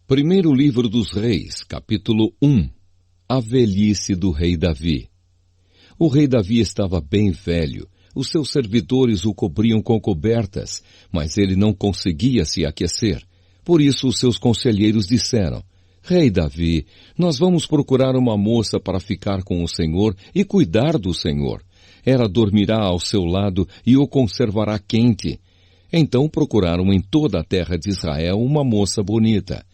Primeiro livro dos Reis, capítulo 1. A velhice do rei Davi. O rei Davi estava bem velho. Os seus servidores o cobriam com cobertas, mas ele não conseguia se aquecer. Por isso os seus conselheiros disseram: Rei Davi, nós vamos procurar uma moça para ficar com o Senhor e cuidar do Senhor. Ela dormirá ao seu lado e o conservará quente. Então procuraram em toda a terra de Israel uma moça bonita.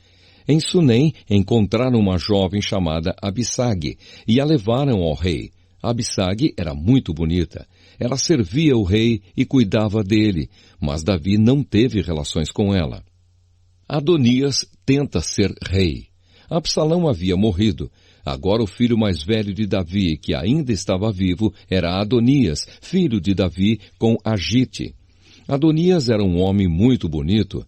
Em Sunem encontraram uma jovem chamada Abissag e a levaram ao rei. Abissag era muito bonita. Ela servia o rei e cuidava dele, mas Davi não teve relações com ela. Adonias tenta ser rei. Absalão havia morrido. Agora o filho mais velho de Davi, que ainda estava vivo, era Adonias, filho de Davi, com Agite. Adonias era um homem muito bonito.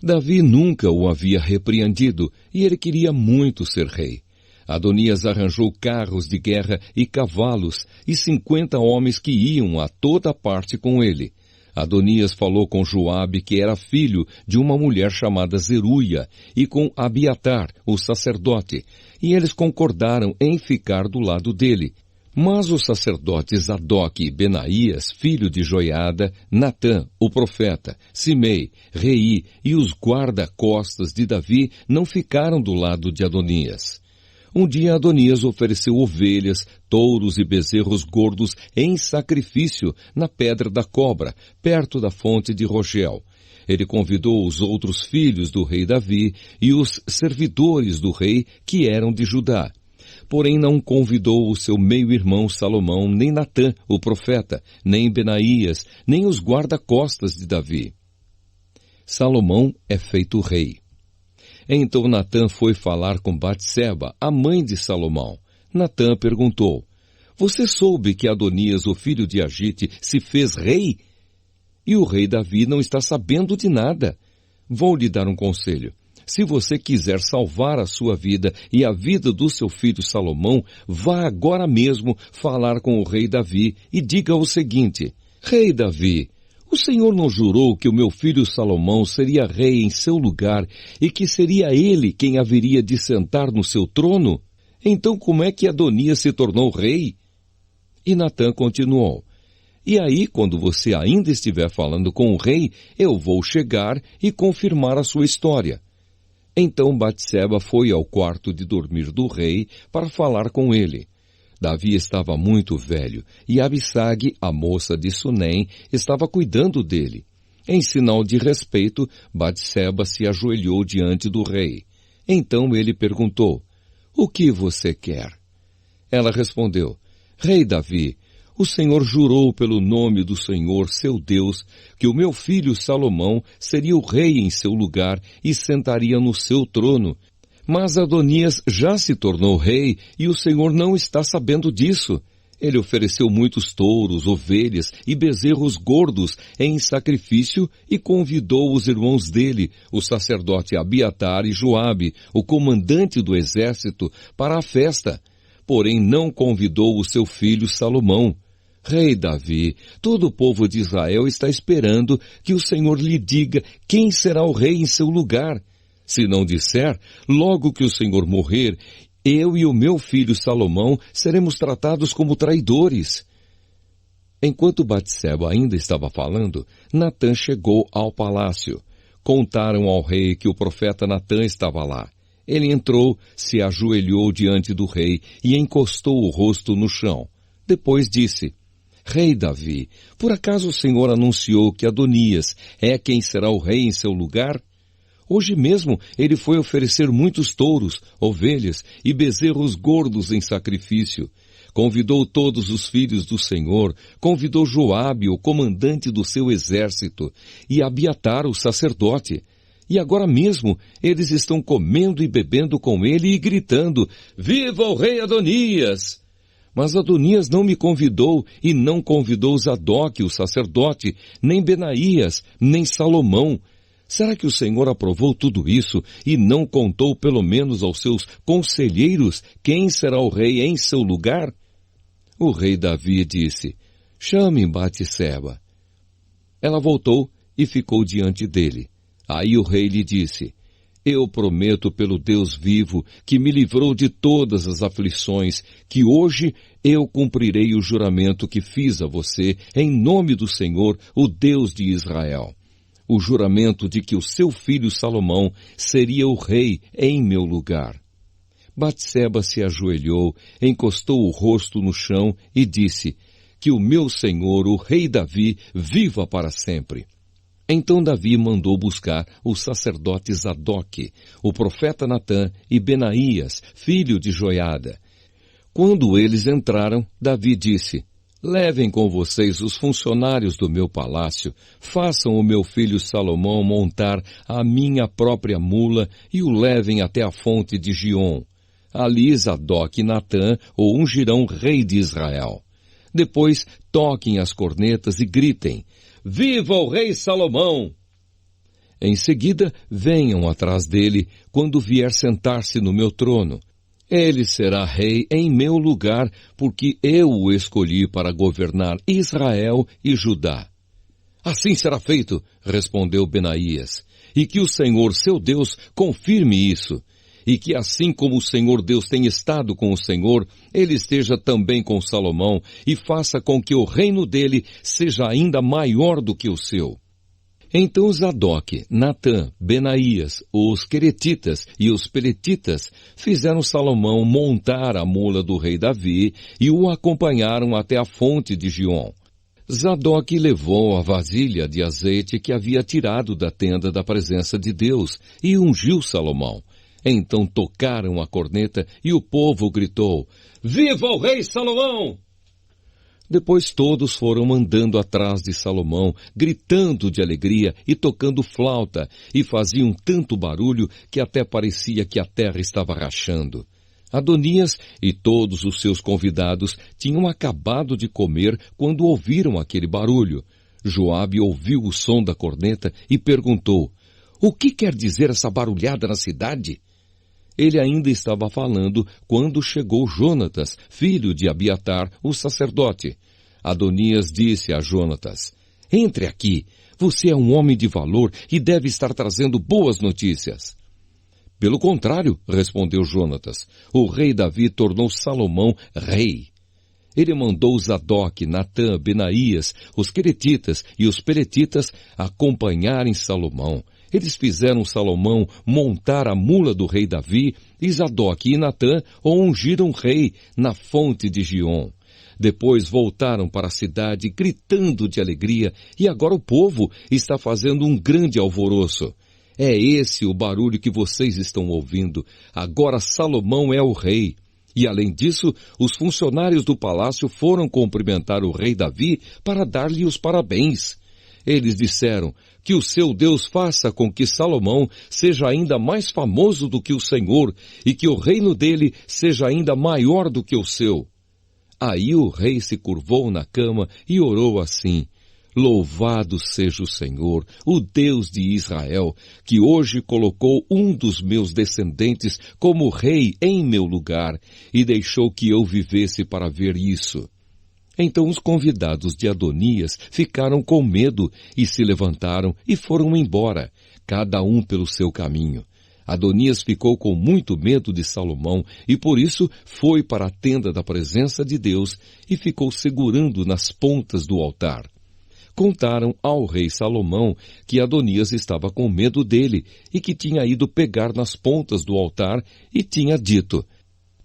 Davi nunca o havia repreendido e ele queria muito ser rei. Adonias arranjou carros de guerra e cavalos e 50 homens que iam a toda parte com ele. Adonias falou com Joabe, que era filho de uma mulher chamada Zeruia, e com Abiatar, o sacerdote, e eles concordaram em ficar do lado dele. Mas os sacerdotes Zadok e Benaías, filho de Joiada, Natã, o profeta, Simei, Rei e os guarda-costas de Davi não ficaram do lado de Adonias. Um dia Adonias ofereceu ovelhas, touros e bezerros gordos em sacrifício na Pedra da Cobra, perto da fonte de Rogel. Ele convidou os outros filhos do rei Davi e os servidores do rei que eram de Judá. Porém não convidou o seu meio-irmão Salomão, nem Natã, o profeta, nem Benaías, nem os guarda-costas de Davi. Salomão é feito rei. Então Natã foi falar com Batseba, a mãe de Salomão. Natã perguntou: Você soube que Adonias, o filho de Agite, se fez rei? E o rei Davi não está sabendo de nada. Vou lhe dar um conselho. Se você quiser salvar a sua vida e a vida do seu filho Salomão, vá agora mesmo falar com o rei Davi e diga o seguinte: Rei Davi, o Senhor não jurou que o meu filho Salomão seria rei em seu lugar e que seria ele quem haveria de sentar no seu trono? Então como é que Adonias se tornou rei? E Natã continuou: E aí, quando você ainda estiver falando com o rei, eu vou chegar e confirmar a sua história. Então Batseba foi ao quarto de dormir do rei para falar com ele. Davi estava muito velho e Abissag, a moça de Sunem, estava cuidando dele. Em sinal de respeito, Batseba se ajoelhou diante do rei. Então ele perguntou: O que você quer? Ela respondeu: Rei Davi, o Senhor jurou pelo nome do Senhor, seu Deus, que o meu filho Salomão seria o rei em seu lugar e sentaria no seu trono. Mas Adonias já se tornou rei e o Senhor não está sabendo disso. Ele ofereceu muitos touros, ovelhas e bezerros gordos em sacrifício e convidou os irmãos dele, o sacerdote Abiatar e Joabe, o comandante do exército, para a festa. Porém não convidou o seu filho Salomão. Rei Davi, todo o povo de Israel está esperando que o Senhor lhe diga quem será o rei em seu lugar. Se não disser, logo que o Senhor morrer, eu e o meu filho Salomão seremos tratados como traidores. Enquanto Batseba ainda estava falando, Natã chegou ao palácio. Contaram ao rei que o profeta Natã estava lá. Ele entrou, se ajoelhou diante do rei e encostou o rosto no chão. Depois disse: Rei Davi, por acaso o Senhor anunciou que Adonias é quem será o rei em seu lugar? Hoje mesmo ele foi oferecer muitos touros, ovelhas e bezerros gordos em sacrifício. Convidou todos os filhos do Senhor, convidou Joabe, o comandante do seu exército, e Abiatar, o sacerdote. E agora mesmo eles estão comendo e bebendo com ele e gritando: Viva o rei Adonias! Mas Adonias não me convidou e não convidou Zadok, o sacerdote, nem Benaías, nem Salomão. Será que o Senhor aprovou tudo isso e não contou pelo menos aos seus conselheiros quem será o rei em seu lugar? O rei Davi disse: Chame Batseba. Ela voltou e ficou diante dele. Aí o rei lhe disse: Eu prometo pelo Deus vivo, que me livrou de todas as aflições, que hoje eu cumprirei o juramento que fiz a você, em nome do Senhor, o Deus de Israel. O juramento de que o seu filho Salomão seria o rei em meu lugar. Batseba se ajoelhou, encostou o rosto no chão e disse: que o meu senhor, o rei Davi, viva para sempre. Então Davi mandou buscar o sacerdote Zadoque, o profeta Natã e Benaías, filho de Joiada. Quando eles entraram, Davi disse: levem com vocês os funcionários do meu palácio, façam o meu filho Salomão montar a minha própria mula e o levem até a fonte de Giom. Ali Zadoque e Natã o ungirão rei de Israel. Depois toquem as cornetas e gritem: viva o rei Salomão! Em seguida, venham atrás dele quando vier sentar-se no meu trono. Ele será rei em meu lugar, porque eu o escolhi para governar Israel e Judá. Assim será feito, respondeu Benaías, e que o Senhor, seu Deus, confirme isso, e que assim como o Senhor Deus tem estado com o Senhor, ele esteja também com Salomão, e faça com que o reino dele seja ainda maior do que o seu. Então Zadoque, Natã, Benaías, os queretitas e os peletitas fizeram Salomão montar a mula do rei Davi e o acompanharam até a fonte de Giom. Zadoque levou a vasilha de azeite que havia tirado da tenda da presença de Deus e ungiu Salomão. Então tocaram a corneta e o povo gritou: viva o rei Salomão! Depois todos foram andando atrás de Salomão, gritando de alegria e tocando flauta, e faziam tanto barulho que até parecia que a terra estava rachando. Adonias e todos os seus convidados tinham acabado de comer quando ouviram aquele barulho. Joabe ouviu o som da corneta e perguntou: o que quer dizer essa barulhada na cidade? Ele ainda estava falando quando chegou Jonatas, filho de Abiatar, o sacerdote. Adonias disse a Jonatas: entre aqui, você é um homem de valor e deve estar trazendo boas notícias. Pelo contrário, respondeu Jonatas, o rei Davi tornou Salomão rei. Ele mandou Zadoque, Natã, Benaías, os queretitas e os peletitas acompanharem Salomão. Eles fizeram Salomão montar a mula do rei Davi, e Zadoque e Natã o ungiram rei na fonte de Giom. Depois voltaram para a cidade gritando de alegria, e agora o povo está fazendo um grande alvoroço. É esse o barulho que vocês estão ouvindo. Agora Salomão é o rei. E além disso, os funcionários do palácio foram cumprimentar o rei Davi para dar-lhe os parabéns. Eles disseram: que o seu Deus faça com que Salomão seja ainda mais famoso do que o Senhor, e que o reino dele seja ainda maior do que o seu. Aí o rei se curvou na cama e orou assim: louvado seja o Senhor, o Deus de Israel, que hoje colocou um dos meus descendentes como rei em meu lugar, e deixou que eu vivesse para ver isso. Então os convidados de Adonias ficaram com medo e se levantaram e foram embora, cada um pelo seu caminho. Adonias ficou com muito medo de Salomão e por isso foi para a tenda da presença de Deus e ficou segurando nas pontas do altar. Contaram ao rei Salomão que Adonias estava com medo dele e que tinha ido pegar nas pontas do altar e tinha dito: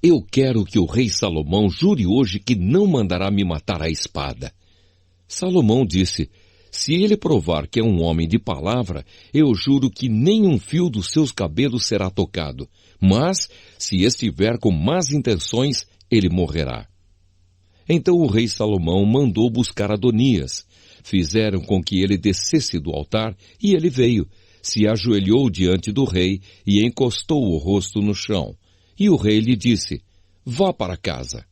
eu quero que o rei Salomão jure hoje que não mandará me matar à espada. Salomão disse: se ele provar que é um homem de palavra, eu juro que nem um fio dos seus cabelos será tocado. Mas, se estiver com más intenções, ele morrerá. Então o rei Salomão mandou buscar Adonias. Fizeram com que ele descesse do altar e ele veio, se ajoelhou diante do rei e encostou o rosto no chão. E o rei lhe disse: vá para casa.